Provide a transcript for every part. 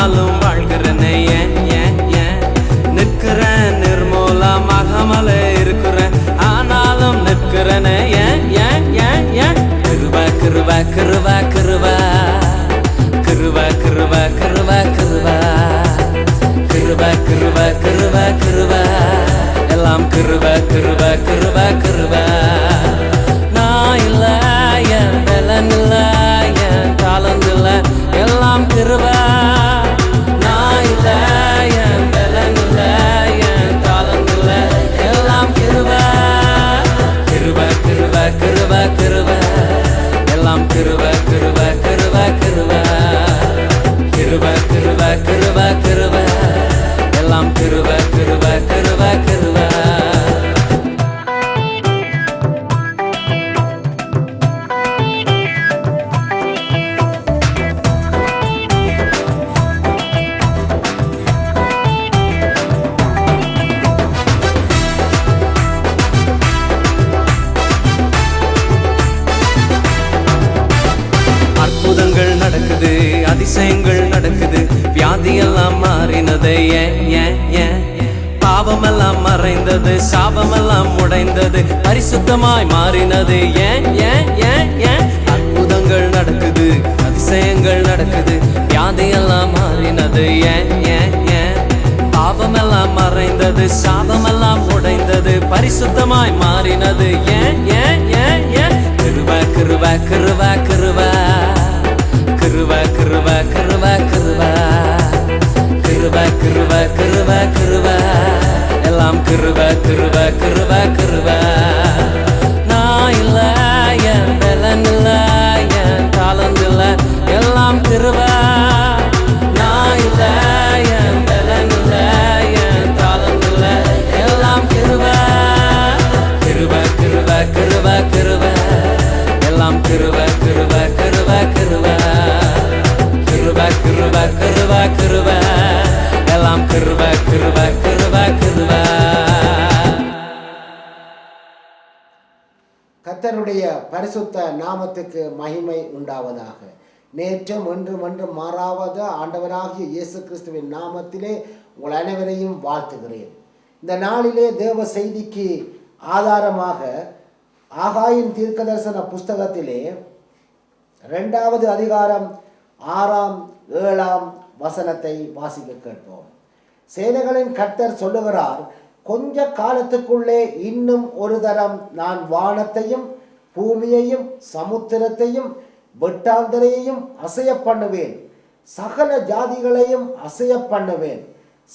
நாளும் வாழ்கிறேனே ஏன் ஏன் ஏன் நிற்கிறேன் நிர்மூலமாகாமல இருக்கிறேன் ஆனாலும் நிற்கிறேனே ஏன் ஏன் ஏன் ஏன் கிருப கிருப கிருப கிருப கிருப கிருப கிருப கிருப கிருப கிருப கிருப கிருப எல்லாம் கிருப கிருப கிருப கிருப நான் இல்ல என் பலன் இல்ல என் தாளந்து இல்ல எல்லாம் கிருப நான் இல்ல என் பலன் இல்ல என் தாளந்து இல்ல எல்லாம் கிருப கிருப கிருப கிருப கிருப எல்லாம் கிருப கிருப கிருப கிருப கிருப கிருப கிருப கிருப எல்லாம் கிருப கிருப கிருப கிருப அற்புதங்கள் நடக்குது அதிசயங்கள் நடக்குது வியாதியெல்லாம் மாறினது ஏன் ஏன் ஏன் பாவமெல்லாம் மறைந்தது சாபமெல்லாம் உடைந்தது பரிசுத்தமாய் மாறினது ஏன் ஏன் ஏன் ஏன் அற்புதங்கள் நடக்குது அதிசயங்கள் நடக்குது வியாதியெல்லாம் மாறினது ஏன் ஏன் ஏன் பாவமெல்லாம் மறைந்தது சாபமெல்லாம் உடைந்தது பரிசுத்தமாய் மாறினது ஏன் ஏன் ஏன் ஏன் கிருப கிருப கிருப கிருப கிருப கிருப கிருப கிருப கிருப கிருப கிருப கிருப எல்லாம் கிருப கிருப கிருப கிருப நான் இல்ல என் பலன் இல்ல என் தாளந்து இல்ல எல்லாம் கிருப நான் இல்ல என் பலன் இல்ல என் தாளந்து இல்ல எல்லாம் கிருப கிருப கிருப கிருப கிருப எல்லாம் கிருப கிருப கிருப கிருப கிருப கிருப கிருப கிருப எல்லாம் கிருப கிருப கிருப கிருப. கர்த்தருடைய பரிசுத்த நாமத்துக்கு மகிமை உண்டாவதாக. நேற்றும் இன்றும் என்றும் மாறாவது ஆண்டவராகிய இயேசு கிறிஸ்துவின் நாமத்திலே உங்கள் அனைவரையும் வாழ்த்துகிறேன். இந்த நாளிலே தேவ செய்திக்கு ஆதாரமாக ஆகாயின் தீர்க்கதரிசன புஸ்தகத்திலே 2வது அதிகாரம் 6ஆம் 7ஆம் வசனத்தை வாசிக்க கேட்போம். சேனைகளின் கர்த்தர் சொல்லுகிறார், கொஞ்ச காலத்துக்குள்ளே இன்னும் ஒரு தரம் நான் வானத்தையும் பூமியையும் சமுத்திரத்தையும் வெட்டாந்தரையையும் அசைய பண்ணுவேன், சகல ஜாதிகளையும் அசைய பண்ணுவேன்,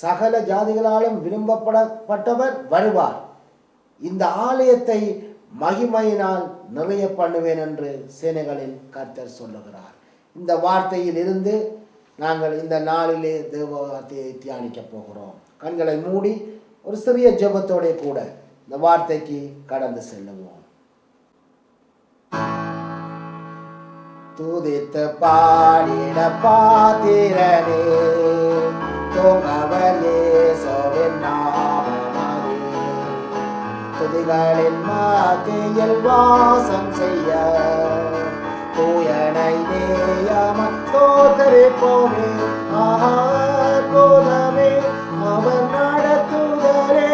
சகல ஜாதிகளாலும் விரும்பப்படப்பட்டவர் வருவார், இந்த ஆலயத்தை மகிமையினால் நிறைய பண்ணுவேன் என்று சேனைகளின் கர்த்தர் சொல்லுகிறார். இந்த வார்த்தையில் இருந்து நாங்கள் இந்த நாளிலே தேவ வார்த்தையை தியானிக்க போகிறோம். கண்களை மூடி ஒரு சிறிய ஜெபத்தோட கூட இந்த வார்த்தைக்கு கடந்து செல்லுவோம். துதித்து பாடிட பாத்திரனே தோங்கவர் இயேசுவின் நாமமே, துதிகளின் மத்தியில் வாசம் செய்ய தூயனை நேயமாய் ஸ்தோத்திரிப்போமே. அற்புதமே அவர் நடத்துதலே,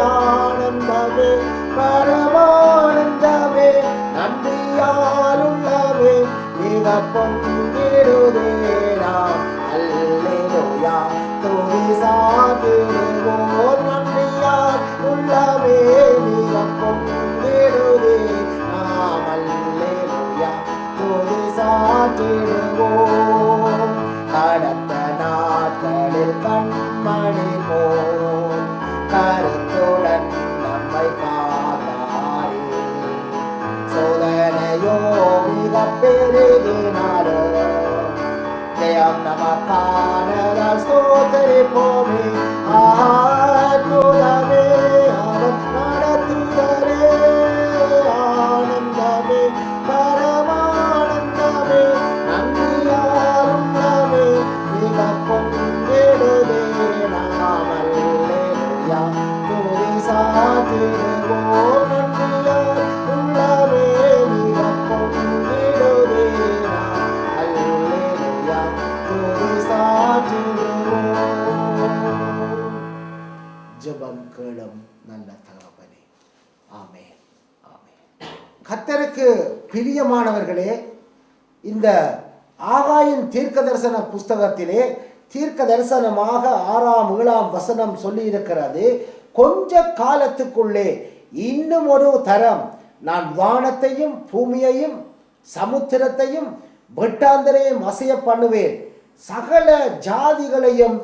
ஆனந்தமே பரமானந்தமே, நன்றியாலுள்ளவே மிக பொங்கிடுதே நாம். அல்லேலூயா துதி சாற்றிடுவோம், நன்றியால் உள்ளவே மிக பொங்கிடுதே நாம். அல்லேலூயா துதி சாற்றிடுவோம். கடந்த நாட்களில் கண்மணி போல் கருத்துடன் நம்மை காத்தாரே, சோதனையோ மிக பெருகினாரோ ஜெபம் கேளும் நல்ல தகப்பனே. ஆமென், ஆமென். கர்த்தருக்கு பிரியமானவர்களே, இந்த ஆகாயின் தீர்க்க தரிசன புஸ்தகத்திலே தீர்க்க தரிசனமாக 6ஆம் 7ஆம் வசனம் சொல்லி இருக்கிறது. கொஞ்ச காலத்துக்குள்ளே இன்னும் ஒரு தரம் நான் வானத்தையும் பூமியையும் சமுத்திரத்தையும் வெட்டாந்தரையும் அசைய பண்ணுவேன், சகல ஜாதிகளையும்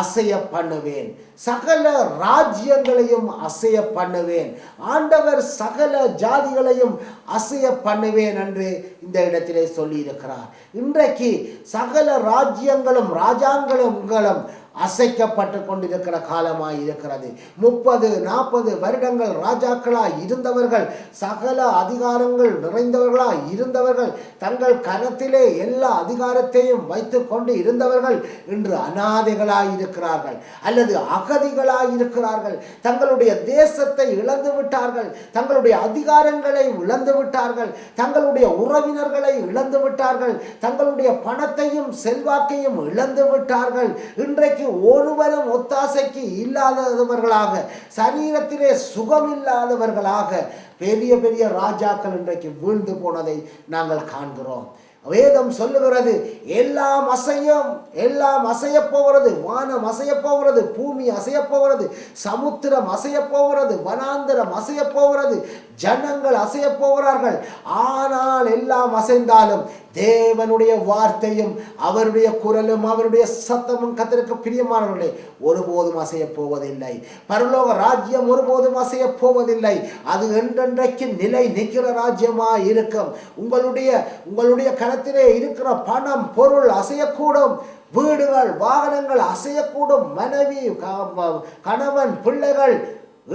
அசைய பண்ணுவேன், சகல ராஜ்யங்களையும் அசைய பண்ணுவேன். ஆண்டவர் சகல ஜாதிகளையும் அசைய பண்ணுவேன் என்று இந்த இடத்திலே சொல்லி இருக்கிறார். இன்றைக்கு சகல ராஜ்யங்களும் ராஜாங்களும் அசைக்கப்பட்டு கொண்டிருக்கிற காலமாய் இருக்கிறது. 30-40 வருடங்கள் ராஜாக்களாய் இருந்தவர்கள், சகல அதிகாரங்கள் நிறைந்தவர்களாய் இருந்தவர்கள், தங்கள் கரத்திலே எல்லா அதிகாரத்தையும் வைத்து கொண்டு இருந்தவர்கள் இன்று அநாதைகளாய் இருக்கிறார்கள் அல்லது அகதிகளாய் இருக்கிறார்கள். தங்களுடைய தேசத்தை இழந்து விட்டார்கள், தங்களுடைய அதிகாரங்களை இழந்து விட்டார்கள், தங்களுடைய உறவினர்களை இழந்து விட்டார்கள், தங்களுடைய பணத்தையும் செல்வாக்கையும் இழந்து விட்டார்கள். இன்றைக்கு ஒருவரும் ஒத்தாசைக்கு இல்லாதவர்களாக, சரீரத்திலே சுகமில்லாதவர்களாக பெரிய பெரிய ராஜாக்கள் இன்றைக்கு வீழ்ந்து போனதை நாங்கள் காண்கிறோம். வேதம் சொல்லுகிறது, எல்லாம் அசையும், எல்லாம் அசைய போகிறது. வானம் அசைய போகிறது, பூமி அசைய போகிறது, சமுத்திரம் அசைய போகிறது, வனாந்தரம் அசைய போகிறது, ஜனங்கள் அசைய போகிறார்கள். ஆனால் எல்லாம் அசைந்தாலும் தேவனுடைய வார்த்தையும் அவருடைய குரலும் அவருடைய சத்தமும் கர்த்தருக்கு பிரியமானவர்களே ஒருபோதும் அசைய போவதில்லை. பரலோக ராஜ்யம் ஒருபோதும் அசைய போவதில்லை. அது என்றென்றைக்கு நிலை நிற்கிற ராஜ்யமாய் இருக்கும். உங்களுடைய கணத்திலே இருக்கிற பணம் பொருள் அசையக்கூடும், வீடுகள் வாகனங்கள் அசையக்கூடும், மனைவி கணவன் பிள்ளைகள்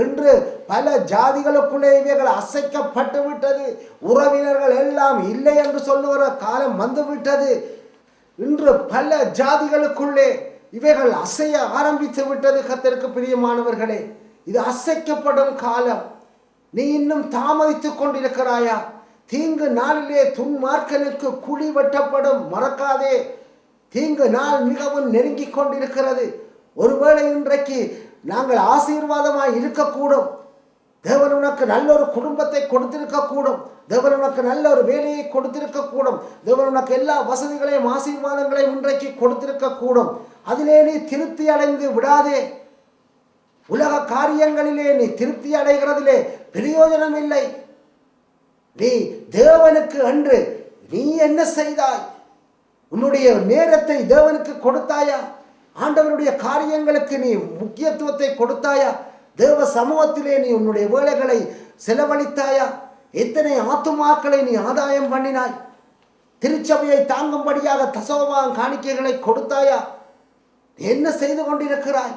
இன்று பல ஜாதிகளுக்குள்ளே இவைகள் அசைக்கப்பட்டு விட்டது. உறவினர்கள் எல்லாம் இல்லை என்று சொல்லுகிற காலம் வந்துவிட்டது. இன்று பல ஜாதிகளுக்குள்ளே இவைகள் அசைய ஆரம்பித்து விட்டது. கர்த்தருக்கு பிரியமானவர்களே, இது அசைக்கப்படும் காலம். நீ இன்னும் தாமதித்துக் கொண்டிருக்கிறாயா? தீங்கு நாளிலே துன்மார்க்கனுக்கு குழி வெட்டப்படும், மறக்காதே. தீங்கு நாள் மிகவும் நெருங்கி கொண்டிருக்கிறது. ஒருவேளை இன்றைக்கு நாங்கள் ஆசீர்வாதமாய் இருக்கக்கூடும். தேவன் உனக்கு நல்ல ஒரு குடும்பத்தை கொடுத்திருக்கக்கூடும், தேவன் உனக்கு நல்ல ஒரு வேலையை கொடுத்திருக்கக்கூடும், தேவன் உனக்கு எல்லா வசதிகளையும் ஆசீர்வாதங்களையும் இன்றைக்கு கொடுத்திருக்கக்கூடும். அதிலே நீ திருப்தி அடைந்து விடாதே. உலக காரியங்களிலே நீ திருப்தி அடைகிறதிலே பிரயோஜனம் இல்லை. நீ தேவனுக்கு அன்று நீ என்ன செய்தாய்? உன்னுடைய நேரத்தை தேவனுக்கு கொடுத்தாயா? ஆண்டவருடைய காரியங்களுக்கு நீ முக்கியத்துவத்தை கொடுத்தாயா? தேவ சமூகத்திலே நீ உன்னுடைய வேலைகளை செலவழித்தாயா? எத்தனை ஆத்துமாக்களை நீ ஆதாயம் பண்ணினாய்? திருச்சபையை தாங்கும்படியாக தசமபாகம் காணிக்கைகளை கொடுத்தாயா? என்ன செய்து கொண்டிருக்கிறாய்?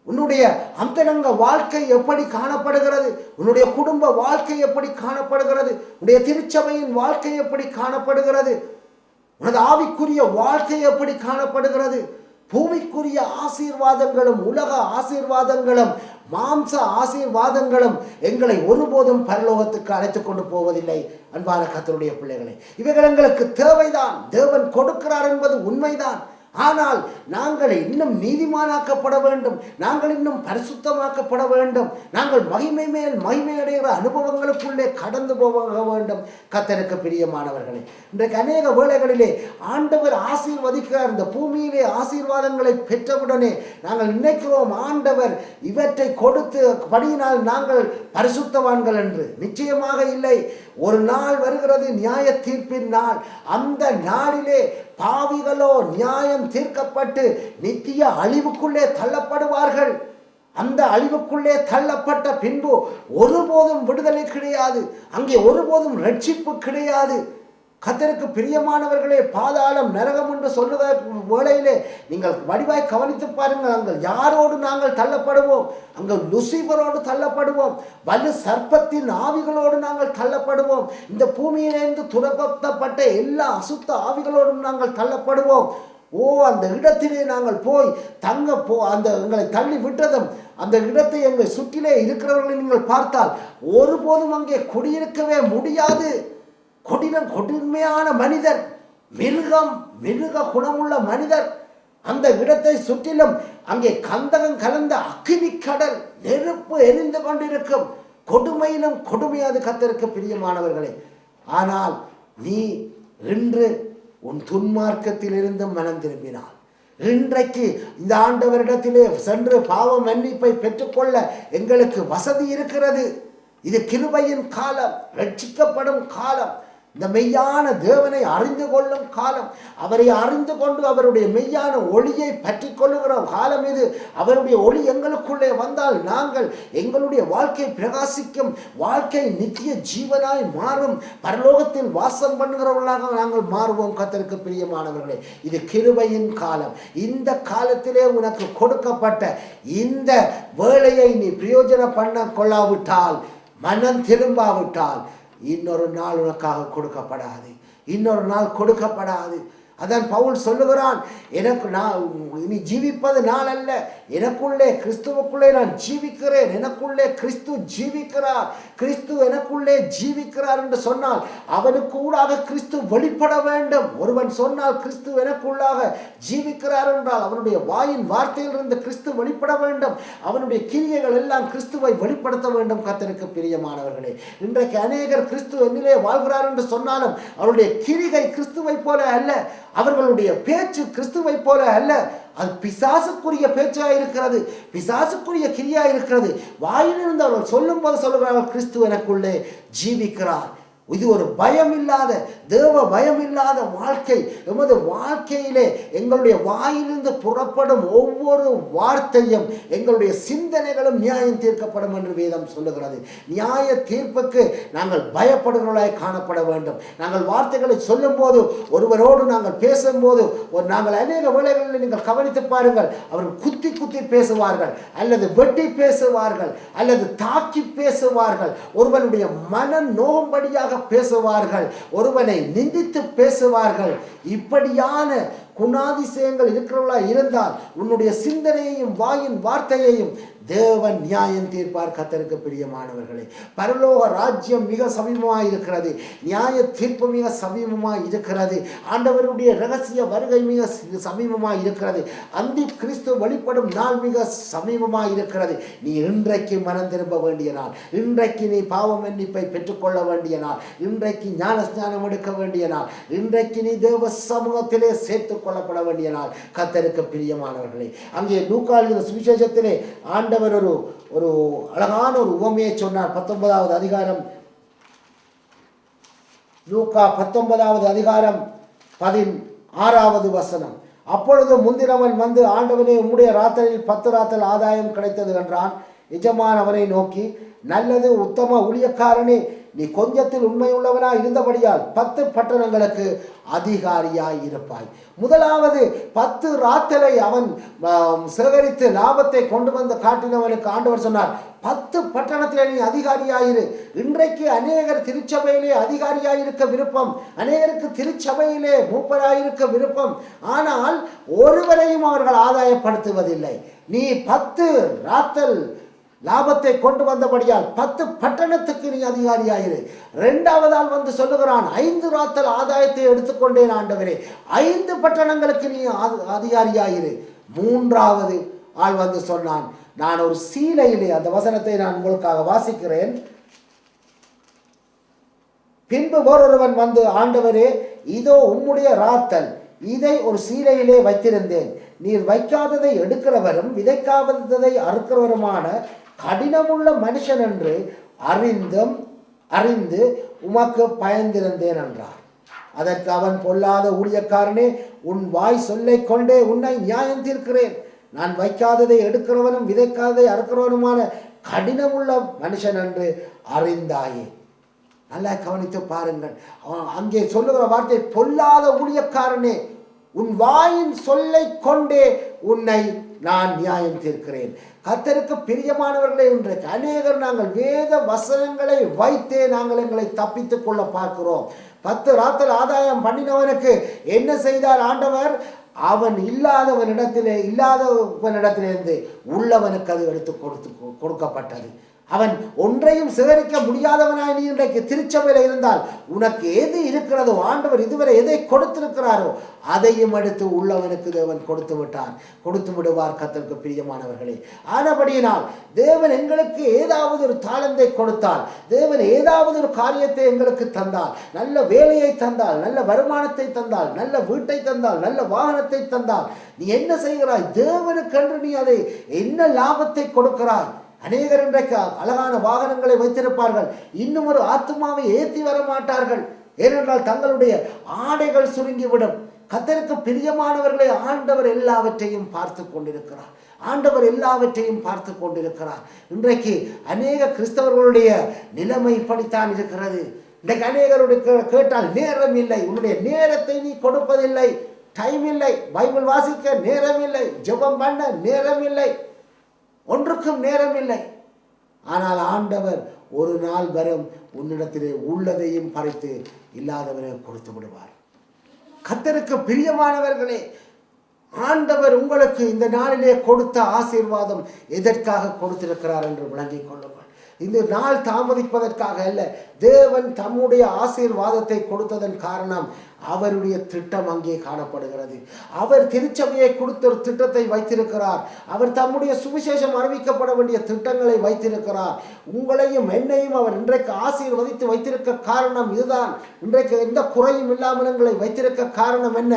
உன்னுடைய அந்தரங்க வாழ்க்கை எப்படி காணப்படுகிறது? உன்னுடைய குடும்ப வாழ்க்கை எப்படி காணப்படுகிறது? உன்னுடைய திருச்சபையின் வாழ்க்கை எப்படி காணப்படுகிறது? உனது ஆவிக்குரிய வாழ்க்கை எப்படி காணப்படுகிறது? பூமிக்குரிய ஆசீர்வாதங்களும் உலக ஆசீர்வாதங்களும் மாம்ச ஆசீர்வாதங்களும் எங்களை ஒருபோதும் பரலோகத்துக்கு அழைத்துக் கொண்டு போவதில்லை. அன்பான கர்த்தருடைய பிள்ளைகளை, இவைகள் எங்களுக்கு தேவைதான். தேவன் கொடுக்கிறார் என்பது உண்மைதான். ஆனால் நாங்கள் இன்னும் நீதிமானாக்கப்பட வேண்டும், நாங்கள் இன்னும் பரிசுத்தமாக்கப்பட வேண்டும், நாங்கள் மகிமை மேல் மகிமை அடைகிற அனுபவங்களுக்குள்ளே கடந்து போக வேண்டும். கர்த்தருக்கு பிரியமானவர்களே, இன்றைக்கு அநேக வேளைகளிலே ஆண்டவர் ஆசீர்வதிக்கிறார். இந்த பூமியிலே ஆசீர்வாதங்களை பெற்றவுடனே நாங்கள் நினைக்கிறோம், ஆண்டவர் இவற்றை கொடுத்து படியினால் நாங்கள் பரிசுத்தவான்கள் என்று. நிச்சயமாக இல்லை. ஒரு நாள் வருகிறது, நியாய தீர்ப்பின் நாள். அந்த நாளிலே பாவிகளோ நியாயம் தீர்க்கப்பட்டு நித்திய அழிவுக்குள்ளே தள்ளப்படுவார்கள். அந்த அழிவுக்குள்ளே தள்ளப்பட்ட பின்பு ஒருபோதும் விடுதலை கிடையாது, அங்கே ஒருபோதும் ரட்சிப்பு கிடையாது. கர்த்தருக்கு பிரியமானவர்களே, பாதாளம் நரகம் என்று சொல்லுகிற வேளையிலே நீங்கள் வடிவாய் கவனித்து பாருங்கள். அங்கே யாரோடு நாங்கள் தள்ளப்படுவோம்? அங்கே லூசிபரோடு தள்ளப்படுவோம், வலு சர்ப்பத்தின் ஆவிகளோடு நாங்கள் தள்ளப்படுவோம், இந்த பூமியிலிருந்து துரப்பட்ட எல்லா அசுத்த ஆவிகளோடும் நாங்கள் தள்ளப்படுவோம். அந்த இடத்திலே நாங்கள் போய் அந்த எங்களை தள்ளி விட்டதும் அந்த இடத்தை எங்கள் சுற்றிலே இருக்கிறவர்களை நீங்கள் பார்த்தால் ஒருபோதும் அங்கே குடியிருக்கவே முடியாது. கொடுமையான மனிதர், மிருக குணமுள்ள மனிதர், அந்த இடத்தை சுற்றிலும் அங்கே கந்தகம் கலந்த அக்கினி கடல், நெருப்பு எரிந்து கொண்டிருக்கும். கொடுமையிலும் கொடுமையாது கர்த்தருக்கு பிரியமானவர்களே. ஆனால் நீ இன்று உன் துன்மார்க்கத்தில் இருந்து மனம் திரும்பினார். இன்றைக்கு இந்த ஆண்டவரிடத்திலே சென்று பாவ மன்னிப்பை பெற்றுக்கொள்ள எங்களுக்கு வசதி இருக்கிறது. இது கிருபையின் காலம், ரட்சிக்கப்படும் காலம், இந்த மெய்யான தேவனை அறிந்து கொள்ளும் காலம், அவரை அறிந்து கொண்டு அவருடைய மெய்யான ஒளியை பற்றி கொள்ளுகிற காலம் இது. அவருடைய ஒளி எங்களுக்குள்ளே வந்தால் நாங்கள் எங்களுடைய வாழ்க்கை பிரகாசிக்கும், வாழ்க்கை நித்திய ஜீவனாய் மாறும், பரலோகத்தில் வாசம் பண்ணுகிறவர்களாக நாங்கள் மாறுவோம். கர்த்தருக்கு பிரியமானவர்களே, இது கிருபையின் காலம். இந்த காலத்திலே உனக்கு கொடுக்கப்பட்ட இந்த வேளையை நீ பிரயோஜனம் பண்ண கொள்ளாவிட்டால், மனம் திரும்பாவிட்டால், இன்னொரு நாள் உனக்காக கொடுக்கப்படாது, இன்னொரு நாள் கொடுக்கப்படாது. அதான் பவுல் சொல்லுகிறான், எனக்கு நான் இனி ஜீவிப்பது நான் அல்ல, எனக்குள்ளே கிறிஸ்துவுக்குள்ளே நான் ஜீவிக்கிறேன், எனக்குள்ளே கிறிஸ்து ஜீவிக்கிறார், கிறிஸ்து எனக்குள்ளே ஜீவிக்கிறார் என்று சொன்னால் அவனுக்கு ஊடாக கிறிஸ்து வெளிப்பட வேண்டும். ஒருவன் சொன்னால் கிறிஸ்து எனக்குள்ளாக ஜீவிக்கிறார் என்றால் அவனுடைய வாயின் வார்த்தையிலிருந்து கிறிஸ்து வெளிப்பட வேண்டும். அவனுடைய கிரியைகள் எல்லாம் கிறிஸ்துவை வெளிப்படுத்த வேண்டும். கர்த்தருக்கு பிரியமானவர்களே, இன்றைக்கு அநேகர் கிறிஸ்து என்னிலே வாழ்கிறார் என்று சொன்னாலும் அவருடைய கிரிகை கிறிஸ்துவை போல அல்ல, அவர்களுடைய பேச்சு கிறிஸ்துவை போல அல்ல. அது பிசாசுக்குரிய பேச்சா இருக்கிறது, பிசாசுக்குரிய கிரியா இருக்கிறது. வாயிலிருந்து அவர்கள் சொல்லும் போது சொல்லுகிறார்கள், கிறிஸ்து எனக்குள்ளே ஜீவிக்கிறார். இது ஒரு பயம் இல்லாத, தேவ பயம் இல்லாத வாழ்க்கை. எமது வாழ்க்கையிலே எங்களுடைய வாயிலிருந்து புறப்படும் ஒவ்வொரு வார்த்தையும், எங்களுடைய சிந்தனைகளும் நியாயம் தீர்க்கப்படும் என்று வேதம் சொல்லுகிறது. நியாய தீர்ப்புக்கு நாங்கள் பயப்படுகிறவர்களாய் காணப்பட வேண்டும். நாங்கள் வார்த்தைகளை சொல்லும் போது, ஒருவரோடு நாங்கள் பேசும்போது, நாங்கள் அநேக வேளைகளில் நீங்கள் கவனித்து பாருங்கள், அவர்கள் குத்தி குத்தி பேசுவார்கள், அல்லது வெட்டி பேசுவார்கள், அல்லது தாக்கி பேசுவார்கள், ஒருவனுடைய மன நோகும்படியாக பேசுவார்கள், ஒருவனை நிந்தித்து பேசுவார்கள். இப்படியான குணாதிசயங்கள் இருக்கிறவர்களா இருந்தால் உன்னுடைய சிந்தனையையும் வாயின் வார்த்தையையும் தேவன் நியாயம் தீர்ப்பார். கர்த்தருக்கு பிரியமானவர்களே, பரலோக ராஜ்யம் மிக சமீபமாய் இருக்கிறது, நியாய தீர்ப்பு மிக சமீபமாய் இருக்கிறது, ஆண்டவருடைய ரகசிய வருகை மிக சமீபமாய் இருக்கிறது, அந்தி கிறிஸ்து வெளிப்படும் நாள் மிக சமீபமாய் இருக்கிறது. நீ இன்றைக்கு மனம் திரும்ப வேண்டிய நாள், இன்றைக்கு நீ பாவ மன்னிப்பை பெற்றுக்கொள்ள வேண்டிய நாள், இன்றைக்கு ஞான ஸ்நானம் எடுக்க வேண்டிய நாள், இன்றைக்கு நீ தேவ சமூகத்திலே சேர்த்துக் கொள்ளப்பட வேண்டிய நாள். கர்த்தருக்கு பிரியமானவர்களே, அங்கே லூக்கா எழுதின சுவிசேஷத்திலே ஆண்டவர் ஒரு அழகான ஒரு உவமையை சொன்னார். 19வது அதிகாரம், லூக்கா 19வது அதிகாரம் 16வது வசனம். அப்பொழுது முந்தினவன் வந்து, ஆண்டவனே, உம்முடைய ராத்தலில் 10 ராத்தல் ஆதாயம் கிடைத்தது என்றான். எஜமான் அவனை நோக்கி, நல்லது உத்தம ஊழியக்காரனே, நீ கொஞ்சத்தில் உண்மையுள்ளவனா இருந்தபடியால் 10 பட்டணங்களுக்கு அதிகாரியாய் இருப்பாய். முதலாவது 10 ராத்தலை அவன் சேகரித்து லாபத்தை கொண்டு வந்து காட்டினவனுக்கு ஆண்டவர் சொன்னார், 10 பட்டணத்திலே நீ அதிகாரியாயிரு. இன்றைக்கு அநேகர் திருச்சபையிலே அதிகாரியாயிருக்க விருப்பம், அநேகருக்கு திருச்சபையிலே மூப்பராயிருக்க விருப்பம். ஆனால் ஒருவரையும் அவர்கள் ஆதாயப்படுத்துவதில்லை. நீ 10 ராத்தல் லாபத்தை கொண்டு வந்தபடியால் 10 பட்டணத்துக்கு நீ அதிகாரியாயிரு. 2வது வந்து சொல்லுகிறான், 5 ராத்தல் ஆதாயத்தை எடுத்துக்கொண்டேன் ஆண்டவரே, 5 பட்டணங்களுக்கு நீ அதிகாரியாயிரு. 3வது ஆள் வந்து சொன்னான், நான் ஒரு சீலையிலே, அந்த வசனத்தை நான் உங்களுக்காக வாசிக்கிறேன். பின்பு வேறொருவன் வந்து, ஆண்டவரே, இதோ உம்முடைய ராத்தல், இதை ஒரு சீலையிலே வைத்திருந்தேன், நீர் வைக்காததை எடுக்கிறவரும் விதைக்காததை அறுக்கிறவருமான கடினமுள்ள மனுஷன் என்று அறிந்து உமக்கு பயந்திருந்தேன் என்றார். அதற்கு அவன், பொல்லாத ஊழியக்காரனே, உன் வாய் சொல்லை கொண்டே உன்னை நியாயம் தீர்க்கிறேன். நான் வைக்காததை எடுக்கிறவனும் விதைக்காததை அறுக்கிறவனுமான கடினமுள்ள மனுஷன் என்று அறிந்தாயே. நல்லா கவனித்து பாருங்கள், அங்கே சொல்லுகிற வார்த்தை, பொல்லாத ஊழியக்காரனே, உன் வாயின் சொல்லை கொண்டே உன்னை நான் நியாயம் தீர்க்கிறேன். கர்த்தருக்கு பிரியமானவர்களே, இன்றைக்கு அநேகர் நாங்கள் வேத வசனங்களை வைத்தே நாங்கள் எங்களை தப்பித்துக் கொள்ள பார்க்கிறோம். 10 ராத்தல் ஆதாயம் பண்ணினவனுக்கு என்ன செய்தார் ஆண்டவர்? அவன் இல்லாதவனிடத்திலிருந்து உள்ளவனுக்கு அது எடுத்து கொடுக்கப்பட்டது. அவன் ஒன்றையும் சேகரிக்க முடியாதவனாய் நீ இன்றைக்கு திருச்சபையில் இருந்தால் உனக்கு எது இருக்கிறதோ, ஆண்டவர் இதுவரை எதை கொடுத்திருக்கிறாரோ அதையும் எடுத்து உள்ளவனுக்கு தேவன் கொடுத்து விடுவார். கர்த்தருக்கு பிரியமானவர்களே, ஆனபடியினால் தேவன் எங்களுக்கு ஏதாவது ஒரு தாளந்தை கொடுத்தால், தேவன் ஏதாவது ஒரு காரியத்தை எங்களுக்கு தந்தால், நல்ல வேலையை தந்தால், நல்ல வருமானத்தை தந்தால், நல்ல வீட்டை தந்தால், நல்ல வாகனத்தை தந்தால், நீ என்ன செய்கிறாய்? தேவனுக்கென்று நீ அதை என்ன லாபத்தை கொடுக்கிறாய்? அநேகர் இன்றைக்கு அழகான வாகனங்களை வைத்திருப்பார்கள், இன்னும் ஒரு ஆத்துமாவை ஏற்றி வர மாட்டார்கள். ஏனென்றால் தங்களுடைய ஆடைகள் சுருங்கிவிடும். கர்த்தருக்கு பிரியமானவர்களை ஆண்டவர் எல்லாவற்றையும் பார்த்து கொண்டிருக்கிறார். ஆண்டவர் எல்லாவற்றையும் பார்த்து கொண்டிருக்கிறார். இன்றைக்கு அநேக கிறிஸ்தவர்களுடைய நிலைமை இப்படித்தான் இருக்கிறது. இன்றைக்கு அநேகருடைய கேட்டால் நேரம் இல்லை, உன்னுடைய நேரத்தை நீ கொடுப்பதில்லை, டைம் இல்லை, பைபிள் வாசிக்க நேரம் இல்லை, ஜெபம் பண்ண நேரம் இல்லை, ஒன்றுக்கும் நேரம் இல்லை. ஆனால் ஆண்டவர் ஒரு நாள் வரும், உன்னிடத்திலே உள்ளதையும் பறித்து இல்லாதவரை கொடுத்து விடுவார். கர்த்தருக்கு பிரியமானவர்களே, ஆண்டவர் உங்களுக்கு இந்த நாளிலே கொடுத்த ஆசீர்வாதம் எதற்காக கொடுத்திருக்கிறார் என்று விளங்கிக் கொள்ளுங்கள். இந்த நாள் தாமதிப்பதற்காக அல்ல. தேவன் தம்முடைய ஆசீர்வாதத்தை கொடுத்ததன் காரணம் அவருடைய திட்டம் அங்கே காணப்படுகிறது. அவர் திருச்சபையை கொடுத்த ஒரு திட்டத்தை வைத்திருக்கிறார். அவர் தம்முடைய சுவிசேஷம் அறிவிக்கப்பட வேண்டிய திட்டங்களை வைத்திருக்கிறார். உங்களையும் என்னையும் அவர் இன்றைக்கு ஆசீர்வதித்து வைத்திருக்க காரணம் இதுதான். இன்றைக்கு எந்த குறையும் இல்லாமல் எங்களை வைத்திருக்க காரணம் என்ன?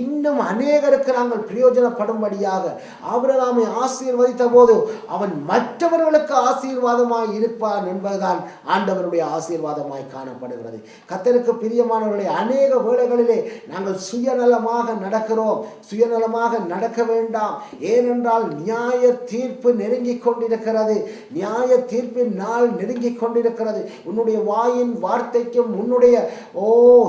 இன்னும் அநேகருக்கு நாங்கள் பிரயோஜனப்படும்படியாக. ஆபிரகாமை ஆசீர்வதித்த போது அவன் மற்றவர்களுக்கு ஆசீர்வாதமாய் இருப்பான் என்பதுதான் ஆண்டவருடைய ஆசீர்வாதமாய் காணப்படுகிறது. கர்த்தருக்கு பிரியமானவர்களை, அநேக வேளைகளிலே நாங்கள் சுயநலமாக நடக்கிறோம். சுயநலமாக நடக்க வேண்டாம். ஏனென்றால் நியாய தீர்ப்பு நெருங்கிக் கொண்டிருக்கிறது. நியாய தீர்ப்பின் நாள் நெருங்கிக் கொண்டிருக்கிறது. உன்னுடைய வாயின் வார்த்தைக்கும் உன்னுடைய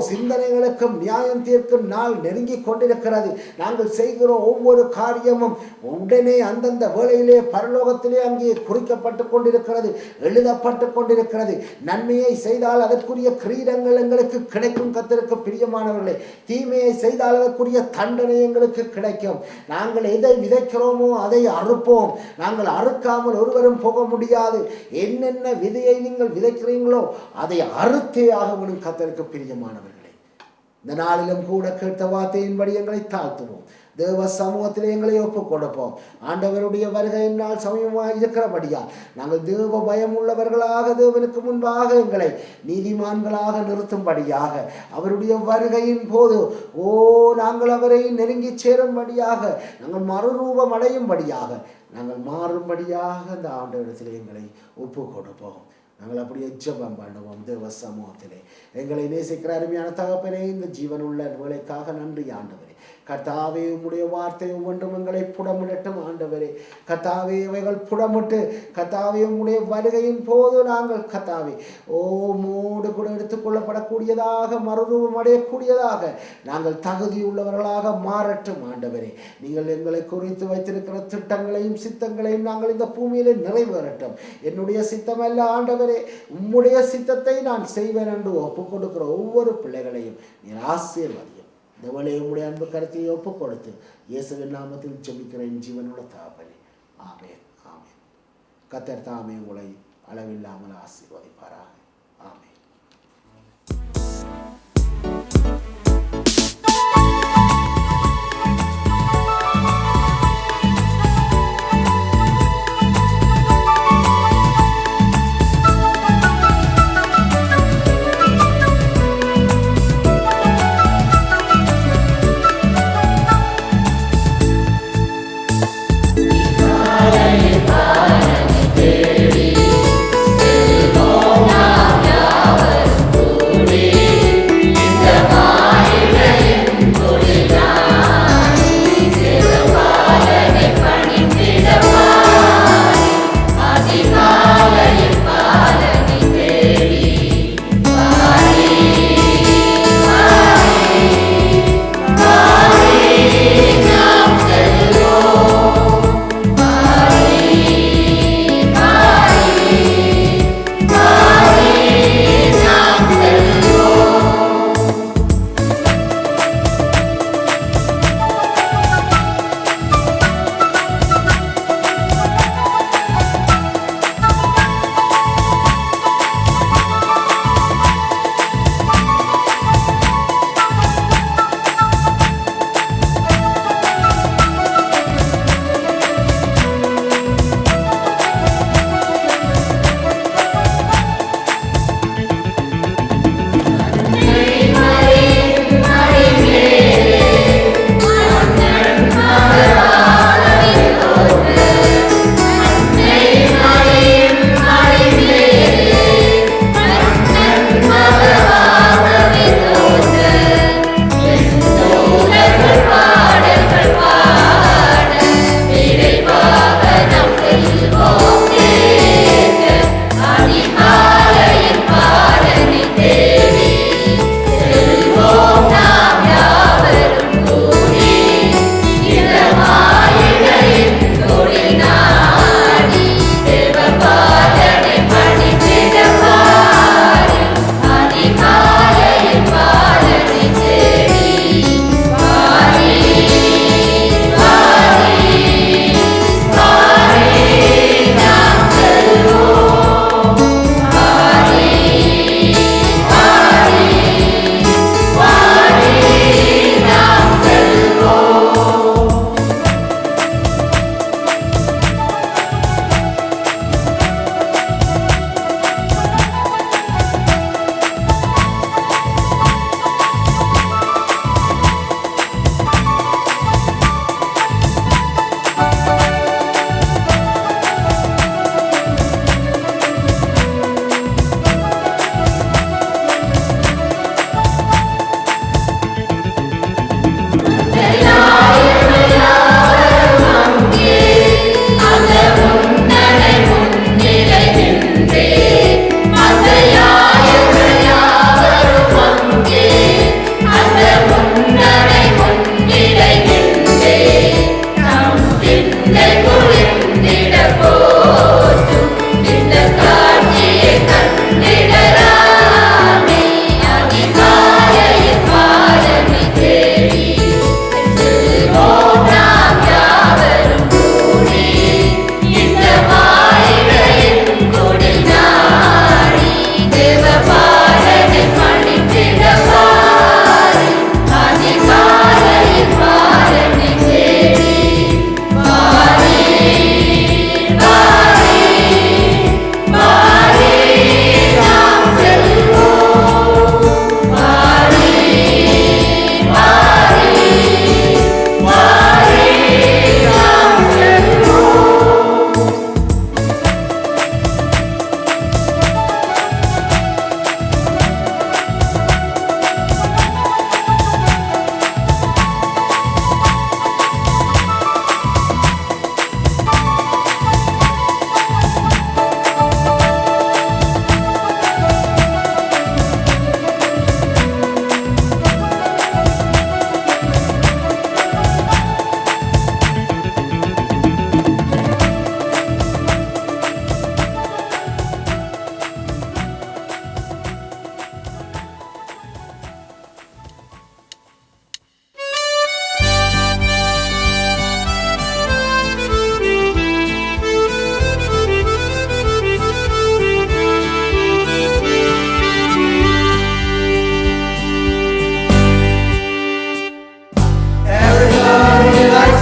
சிந்தனைகளுக்கும் நியாயம் தீர்க்கும் நாள் நெருங்கிக் கொண்டிருக்கிறது. நாங்கள் செய்கிற ஒவ்வொரு காரியமும் உடனே அந்தந்த வேளையிலே பரலோகத்திலே அங்கே குறிக்கப்பட்டு கொண்டிருக்கிறது, எழுதப்பட்டு கொண்டிருக்கிறது. நன்மையை செய்தால் அதற்குரிய கிரீடங்கள் எங்களுக்கு கிடைக்கும். கர்த்தருக்கு பிரியமானவர்களே, தீமையை செய்தால் அதற்குரிய தண்டனை எங்களுக்கு கிடைக்கும். நாங்கள் எதை விதைக்கிறோமோ அதை அறுப்போம். நாங்கள் அறுக்காமல் ஒருவரும் போக முடியாது. என்னென்ன விதையை நீங்கள் விதைக்கிறீங்களோ அதை அறுத்தே ஆகணும். கர்த்தருக்கு பிரியமானவர்களே, இந்த நாளிலும் கூட கேட்ட வார்த்தையின்படி எங்களை தாழ்த்துவோம். தேவ சமூகத்திலே எங்களை ஒப்புக் கொடுப்போம். ஆண்டவருடைய வருகையினால் சமயமாக இருக்கிறபடியா நாங்கள் தேவ பயம் உள்ளவர்களாக தேவனுக்கு முன்பாக எங்களை நீதிமான்களாக நிறுத்தும்படியாக, அவருடைய வருகையின் போது நாங்கள் அவரை நெருங்கி சேரும்படியாக, நாங்கள் மறுரூபம் அடையும்படியாக, நாங்கள் மாறும்படியாக அந்த ஆண்டவரிடத்திலே எங்களை ஒப்புக் கொடுப்போம். நாங்கள் அப்படியே ஜெபம் பண்ணுவோம். தேவ சமூகத்திலே எங்களை நேசிக்கிற அருமையான தகப்பனே, இந்த ஜீவனுள்ள வேலைக்காக நன்றி ஆண்டவரே. கர்த்தாவே, உம்முடைய வார்த்தை ஒவ்வொன்றும் எங்களை புடமிடட்டும் ஆண்டவரே. கர்த்தாவே, இவைகள் புடமிட்டு கர்த்தாவே உம்முடைய வருகையின் போது நாங்கள் கர்த்தாவே மோடு கூட எடுத்துக்கொள்ளப்படக்கூடியதாக, மறுரூபம் அடையக்கூடியதாக நாங்கள் தகுதியுள்ளவர்களாக மாறட்டும் ஆண்டவரே. நீங்கள் எங்களை குறித்து வைத்திருக்கிற திட்டங்களையும் சித்தங்களையும் நாங்கள் இந்த பூமியிலே நிறைவேறட்டும். என்னுடைய சித்தம் அல்ல ஆண்டவரே, உம்முடைய சித்தத்தை நான் செய்வேன் என்று ஒப்புக் கொடுக்கிற ஒவ்வொரு பிள்ளைகளையும் நீர் ஆசீர்வதியும். இந்த வேளையை உம்முடைய அன்பு கருத்தை ஒப்புக் கொடுத்து இயேசுவின் நாமத்தில் ஜெபிக்கிறேன் ஜீவனுள்ள தகப்பனே. ஆமென், ஆமென். கர்த்தர் தாமே உங்களை அளவில்லாமல் ஆசீர்வதிப்பாராக. ஆமென். Bye.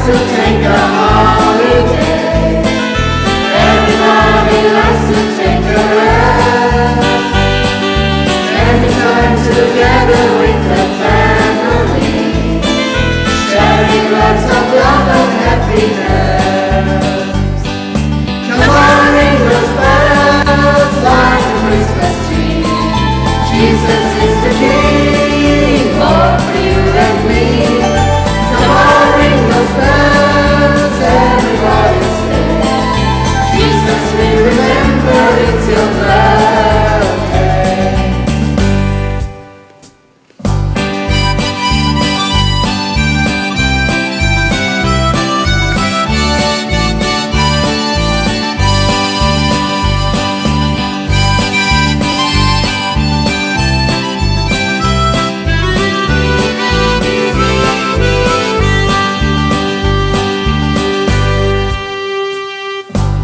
to take a holiday. Everybody likes to take a rest. Spending time together with the family, sharing lots of love and happiness. Come on, ring those bells like a Christmas tree. Jesus is the King for you and me. Come on, ring those bells, everybody say, Jesus, we remember it's your birthday.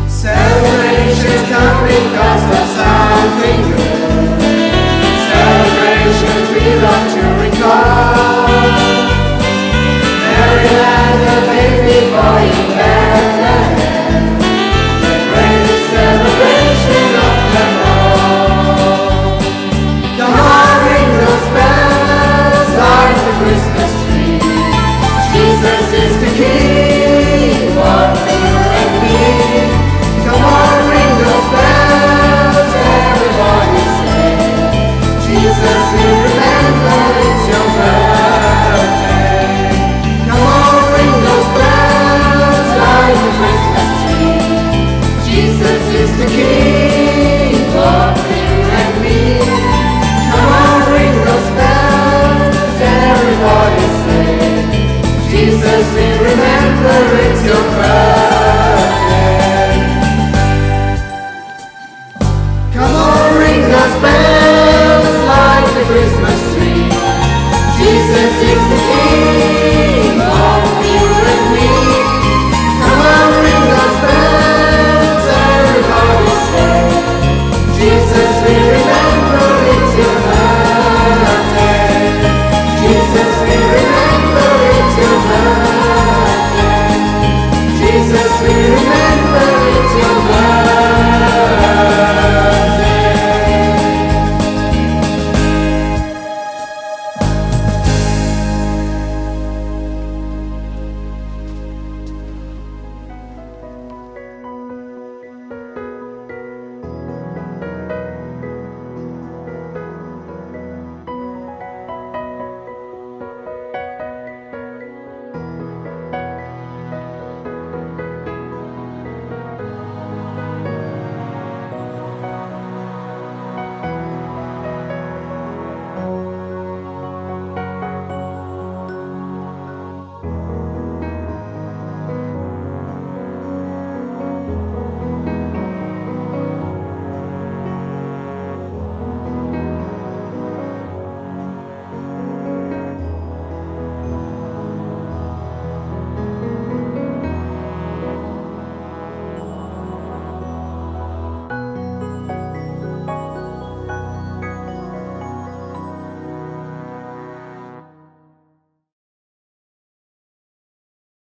Celebrations come because of something good. Celebrations we love to recall. Mary had a baby boy in Bethlehem, the greatest celebration of them all. Come on, ring those bells like the Christmas tree. Jesus is the King for you and me. Come on, ring those bells, everybody say, Jesus, we remember it's your birthday. Come on, ring those bells like the Christmas tree. Jesus is the King for you and me. Come on, ring those bells, everybody say, Jesus, we remember it's your